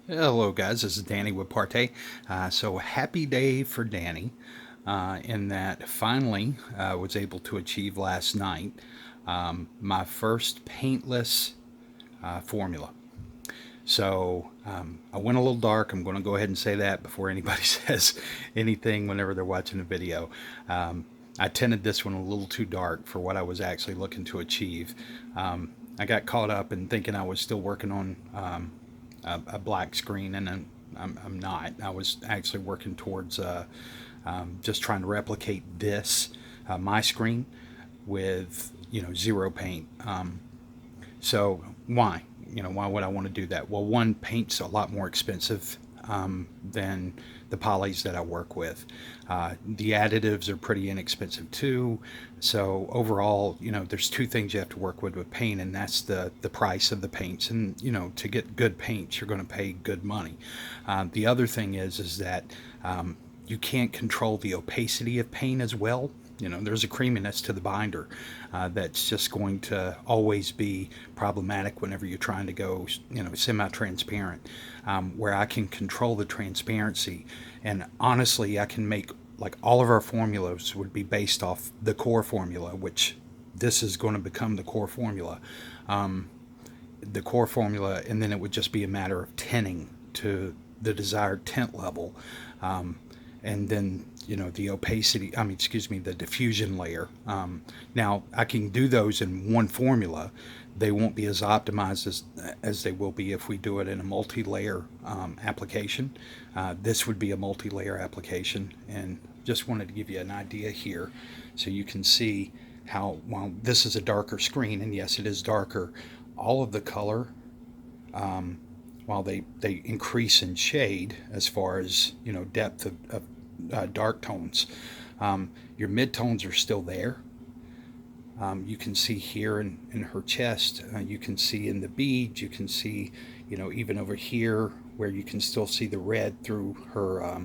Hello guys, this is Danny with ParTay. So happy day for Danny in that finally was able to achieve last night my first paintless formula. So I went a little dark. I'm going to go ahead and say that before anybody says anything whenever they're watching the video. I tinted this one a little too dark for what I was actually looking to achieve. I got caught up in thinking I was still working on a black screen, and I'm not. I was actually working towards just trying to replicate this, my screen, with zero paint. So why? Why would I want to do that? Well, one, paint's a lot more expensive than the polys that I work with. The additives are pretty inexpensive too. So overall, there's two things you have to work with paint, and that's the price of the paints. And to get good paints, you're going to pay good money. The other thing is that you can't control the opacity of paint as well. There's a creaminess to the binder that's just going to always be problematic whenever you're trying to go, semi-transparent, where I can control the transparency. And honestly, I can make, like, all of our formulas would be based off the core formula, which this is going to become the core formula. And then it would just be a matter of tinting to the desired tint level. And then the opacity, the diffusion layer. Now I can do those in one formula. They won't be as optimized as they will be if we do it in a multi-layer application. This would be a multi-layer application, and just wanted to give you an idea here so you can see how, while this is a darker screen, and yes, it is darker, all of the color, while they increase in shade as far as depth of dark tones, your midtones are still there. You can see here in her chest, you can see in the beads, you can see even over here where you can still see the red through her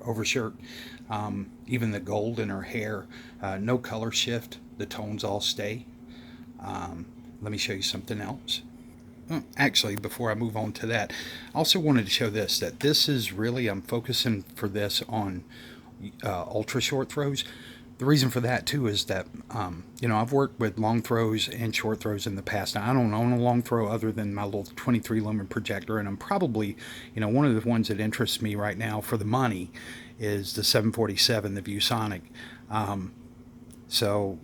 overshirt, even the gold in her hair. No color shift, the tones all stay. Let me show you something else. Actually, before I move on to that, I also wanted to show that this is really, I'm focusing for this on ultra short throws. The reason for that too is that I've worked with long throws and short throws in the past. Now, I don't own a long throw other than my little 23 lumen projector, and I'm probably, one of the ones that interests me right now for the money is the 747, the ViewSonic. So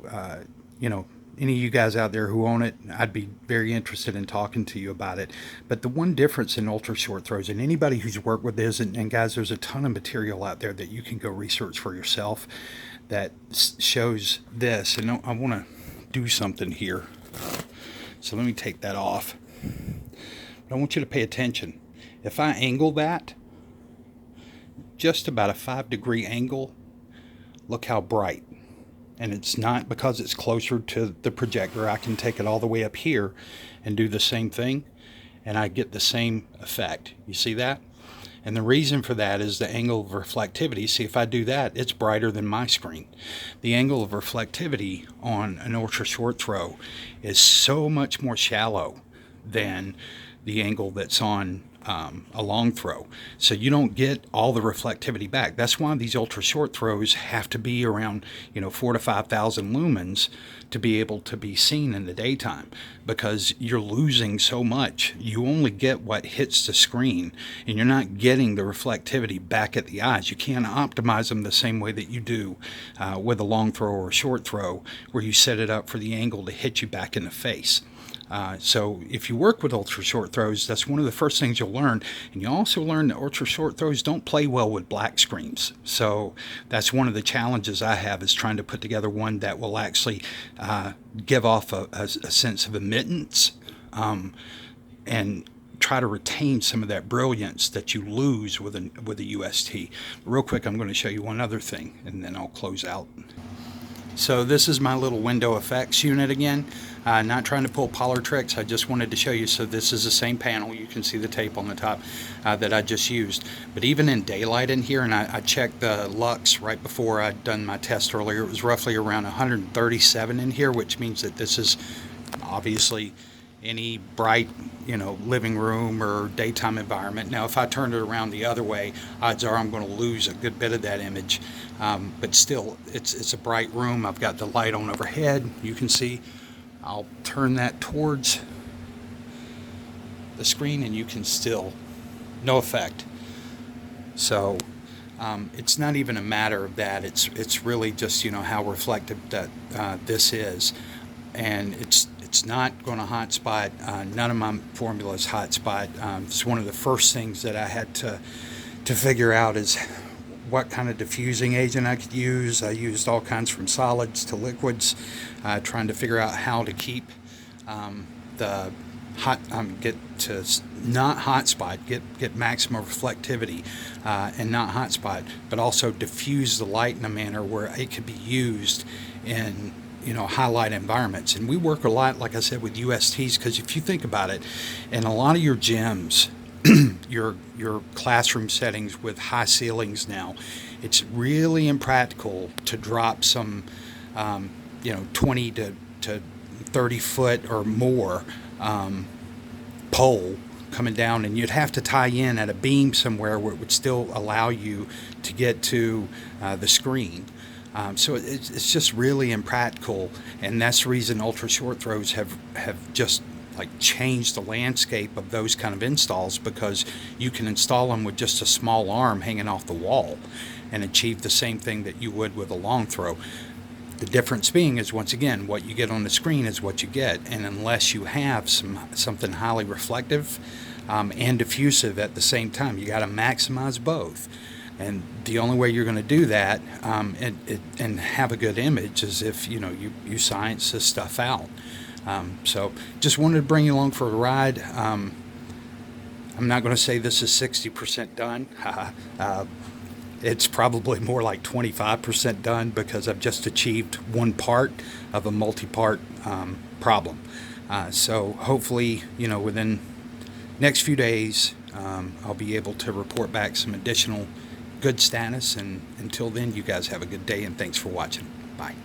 any of you guys out there who own it, I'd be very interested in talking to you about it. But the one difference in ultra short throws, and anybody who's worked with this, and guys, there's a ton of material out there that you can go research for yourself that shows this. And I want to do something here. So let me take that off. But I want you to pay attention. If I angle that, just about a 5-degree angle, look how bright. And it's not because it's closer to the projector. I can take it all the way up here and do the same thing, and I get the same effect. You see that? And the reason for that is the angle of reflectivity. See, if I do that, it's brighter than my screen. The angle of reflectivity on an ultra short throw is so much more shallow than the angle that's on a long throw. So you don't get all the reflectivity back. That's why these ultra short throws have to be around 4,000 to 5,000 lumens to be able to be seen in the daytime, because you're losing so much. You only get what hits the screen, and you're not getting the reflectivity back at the eyes. You can't optimize them the same way that you do with a long throw or a short throw, where you set it up for the angle to hit you back in the face. So if you work with ultra short throws, that's one of the first things you'll learn. And you also learn that ultra short throws don't play well with black screens. So that's one of the challenges I have, is trying to put together one that will actually give off a sense of emittance, and try to retain some of that brilliance that you lose with a UST. Real quick, I'm going to show you one other thing, and then I'll close out. So this is my little window effects unit again. Not trying to pull parlor tricks, I just wanted to show you. So this is the same panel, you can see the tape on the top that I just used. But even in daylight in here, and I checked the lux right before I'd done my test earlier, it was roughly around 137 in here, which means that this is obviously any bright, living room or daytime environment. Now, if I turn it around the other way, odds are I'm going to lose a good bit of that image. But still, it's a bright room. I've got the light on overhead. You can see. I'll turn that towards the screen, and you can still, no effect. So it's not even a matter of that. It's really just how reflective that this is, and it's not going to hotspot. None of my formulas hotspot. It's one of the first things that I had to figure out is what kind of diffusing agent I could use. I used all kinds from solids to liquids, trying to figure out how to keep the get to not hotspot, get maximum reflectivity, and not hotspot, but also diffuse the light in a manner where it could be used in highlight environments. And we work a lot, like I said, with USTs, because if you think about it, in a lot of your gyms, your classroom settings with high ceilings now, it's really impractical to drop some 20 to 30 foot or more pole coming down, and you'd have to tie in at a beam somewhere where it would still allow you to get to the screen. So it's just really impractical, and that's the reason ultra short throws have just like changed the landscape of those kind of installs, because you can install them with just a small arm hanging off the wall and achieve the same thing that you would with a long throw. The difference being is, once again, what you get on the screen is what you get, and unless you have something highly reflective and diffusive at the same time, you got to maximize both. And the only way you're going to do that and have a good image is if you science this stuff out. So just wanted to bring you along for a ride. I'm not going to say this is 60% done. It's probably more like 25% done, because I've just achieved one part of a multi-part problem. So hopefully, within next few days, I'll be able to report back some additional good status. And until then, you guys have a good day, and thanks for watching. Bye.